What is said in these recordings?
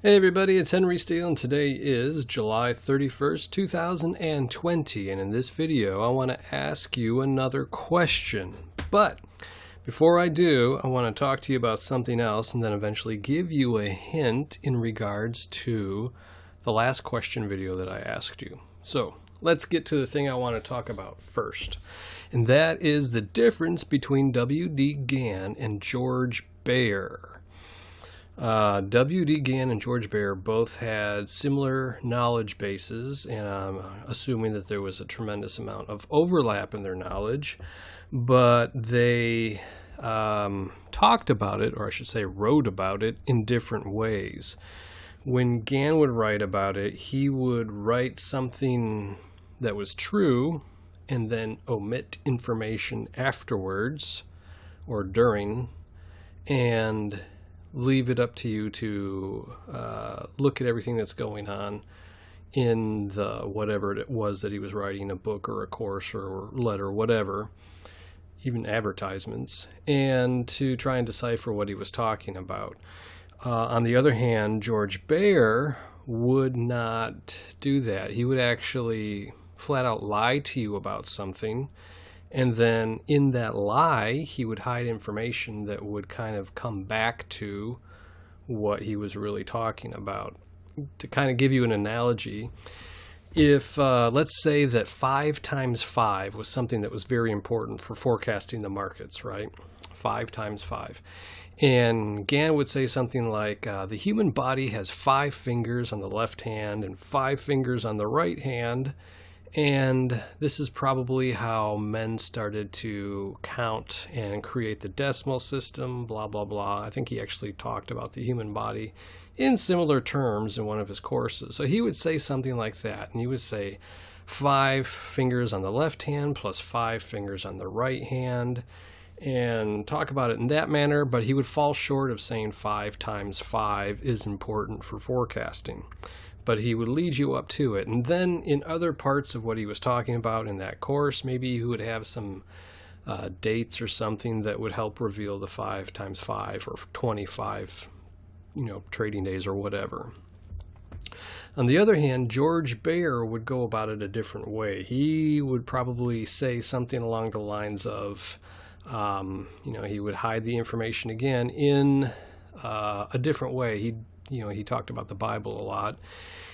Hey everybody, it's hwsteele and today is July 31st, 2020, and in this video I want to ask you another question. But before I do, I want to talk to you about something else and then eventually give you a hint in regards to the last question video that I asked you. So let's get to the thing I want to talk about first, and that is the difference between W.D. Gann and George Bear. W.D. Gann and George Bear both had similar knowledge bases, and I'm assuming that there was a tremendous amount of overlap in their knowledge, but they talked about it, or I should say wrote about it, in different ways. When Gann would write about it, he would write something that was true and then omit information afterwards or during, and leave it up to you to look at everything that's going on in the whatever it was that he was writing, a book or a course or letter, whatever, even advertisements, and to try and decipher what he was talking about. On the other hand, George Bear would not do that. He would actually flat out lie to you about something, and then in that lie, he would hide information that would kind of come back to what he was really talking about. To kind of give you an analogy, if let's say that 5 times 5 was something that was very important for forecasting the markets, right? 5 times 5. And Gann would say something like, the human body has 5 fingers on the left hand and 5 fingers on the right hand. And this is probably how men started to count and create the decimal system, blah, blah, blah. I think he actually talked about the human body in similar terms in one of his courses. So he would say something like that, and he would say 5 fingers on the left hand plus 5 fingers on the right hand, and talk about it in that manner, but he would fall short of saying 5 times 5 is important for forecasting. But he would lead you up to it. And then in other parts of what he was talking about in that course, maybe he would have some dates or something that would help reveal the 5 times 5 or 25, trading days or whatever. On the other hand, George Bear would go about it a different way. He would probably say something along the lines of, he would hide the information again in a different way. He talked about the Bible a lot.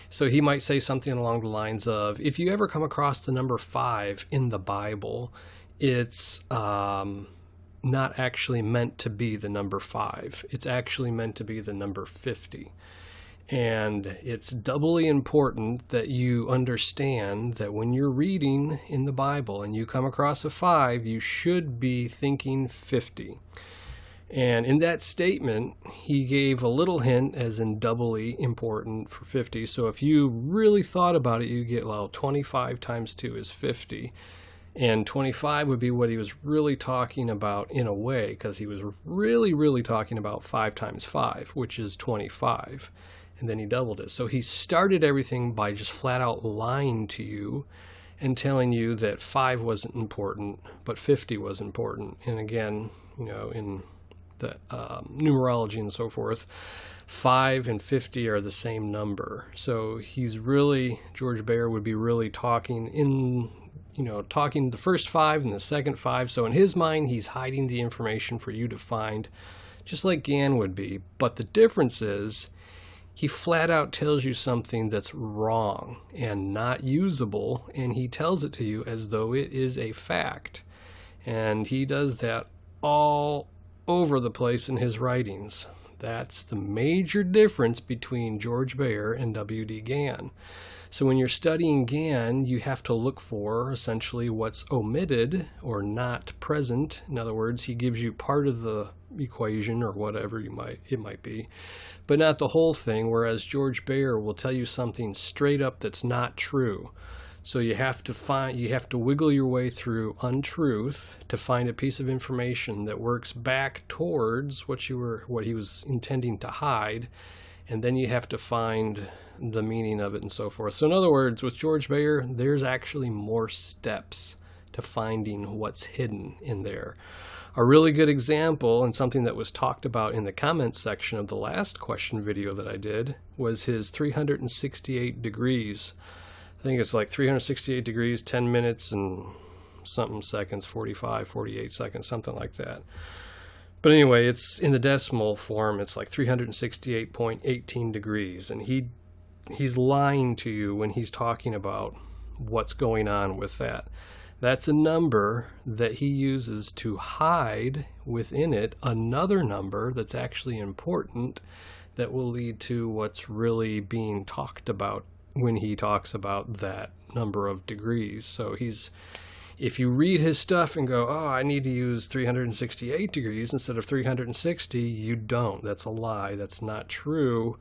So he might say something along the lines of, if you ever come across the number 5 in the Bible, it's not actually meant to be the number 5. It's actually meant to be the number 50. And it's doubly important that you understand that when you're reading in the Bible and you come across a 5, you should be thinking 50. And in that statement, he gave a little hint, as in doubly important for 50. So if you really thought about it, you get, 25 times 2 is 50. And 25 would be what he was really talking about in a way, because he was really, really talking about 5 times 5, which is 25. And then he doubled it. So he started everything by just flat out lying to you and telling you that 5 wasn't important, but 50 was important. And again, in the numerology and so forth, 5 and 50 are the same number. So George Bear would be really talking talking the first 5 and the second 5. So in his mind, he's hiding the information for you to find, just like Gann would be. But the difference is, he flat out tells you something that's wrong and not usable, and he tells it to you as though it is a fact. And he does that all over the place in his writings. That's the major difference between George Bear and W.D. Gann. So when you're studying Gann, you have to look for essentially what's omitted or not present. In other words, he gives you part of the equation or whatever it might be, but not the whole thing, whereas George Bear will tell you something straight up that's not true. So you have to wiggle your way through untruth to find a piece of information that works back towards what he was intending to hide, and then you have to find the meaning of it and so forth. So in other words, with George Bear, there's actually more steps to finding what's hidden in there. A really good example, and something that was talked about in the comments section of the last question video that I did, was his 368 degrees. I think it's like 368 degrees, 10 minutes and something seconds, 45, 48 seconds, something like that. But anyway, it's in the decimal form, it's like 368.18 degrees. And he's lying to you when he's talking about what's going on with that. That's a number that he uses to hide within it another number that's actually important that will lead to what's really being talked about when he talks about that number of degrees. So if you read his stuff and go, oh, I need to use 368 degrees instead of 360, you don't. That's a lie. That's not true.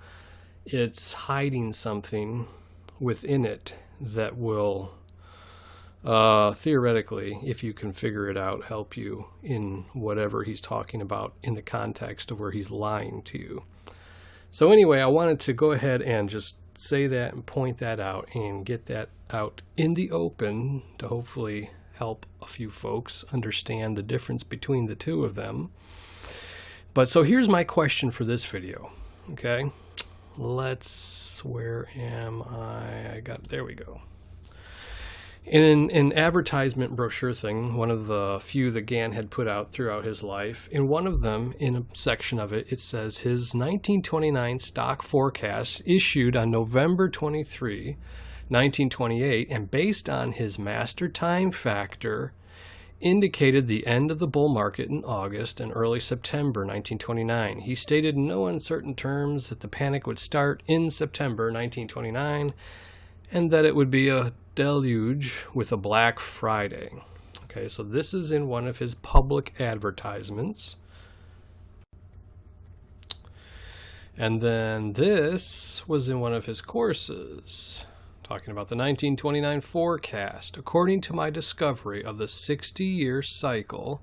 It's hiding something within it that will theoretically, if you can figure it out, help you in whatever he's talking about in the context of where he's lying to you. So anyway, I wanted to go ahead and just say that and point that out and get that out in the open to hopefully help a few folks understand the difference between the two of them. But so here's my question for this video. Okay, where am I? There we go. In an advertisement brochure thing, one of the few that Gann had put out throughout his life, in one of them, in a section of it, it says his 1929 stock forecast issued on November 23, 1928, and based on his master time factor, indicated the end of the bull market in August and early September 1929. He stated in no uncertain terms that the panic would start in September 1929 and that it would be a deluge with a Black Friday. Okay, so this is in one of his public advertisements. And then this was in one of his courses, talking about the 1929 forecast. According to my discovery of the 60-year cycle,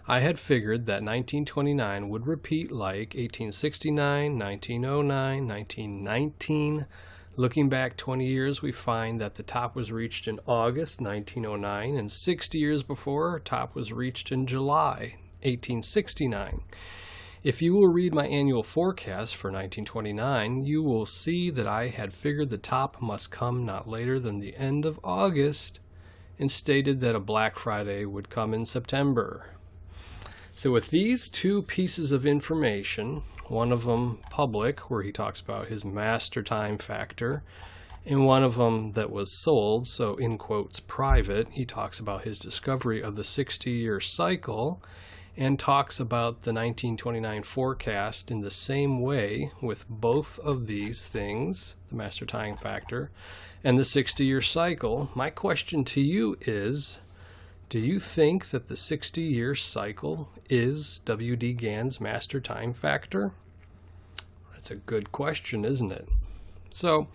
I had figured that 1929 would repeat like 1869, 1909, 1919. Looking back 20 years, we find that the top was reached in August 1909, and 60 years before, top was reached in July 1869. If you will read my annual forecast for 1929, you will see that I had figured the top must come not later than the end of August, and stated that a Black Friday would come in September. So with these two pieces of information, one of them public, where he talks about his master time factor, and one of them that was sold, so in quotes private, he talks about his discovery of the 60-year cycle and talks about the 1929 forecast in the same way with both of these things, the master time factor and the 60-year cycle. My question to you is, do you think that the 60-year cycle is W.D. Gann's master time factor? That's a good question, isn't it? So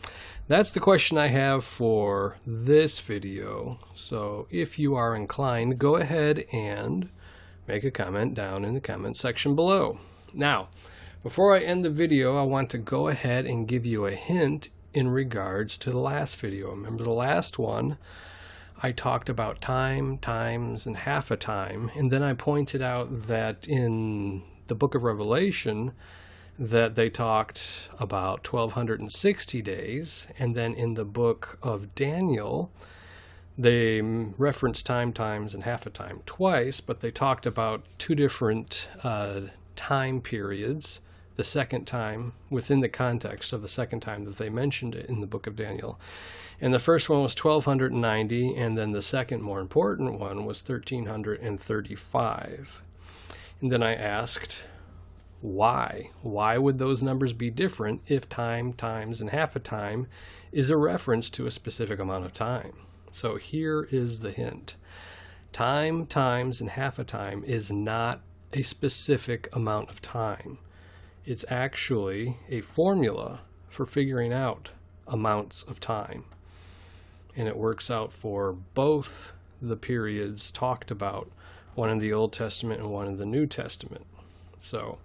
that's the question I have for this video. So if you are inclined, go ahead and make a comment down in the comment section below. Now, before I end the video, I want to go ahead and give you a hint in regards to the last video. Remember the last one? I talked about time, times, and half a time, and then I pointed out that in the book of Revelation that they talked about 1260 days, and then in the book of Daniel they referenced time, times, and half a time twice, but they talked about two different time periods. The second time, within the context of the second time that they mentioned it in the book of Daniel. And the first one was 1290, and then the second, more important one, was 1335. And then I asked, why? Why would those numbers be different if time, times, and half a time is a reference to a specific amount of time? So here is the hint. Time, times, and half a time is not a specific amount of time. It's actually a formula for figuring out amounts of time. And it works out for both the periods talked about, one in the Old Testament and one in the New Testament. So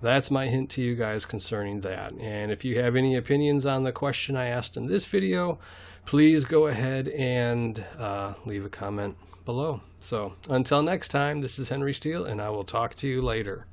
that's my hint to you guys concerning that. And if you have any opinions on the question I asked in this video, please go ahead and leave a comment below. So until next time, this is Henry Steele, and I will talk to you later.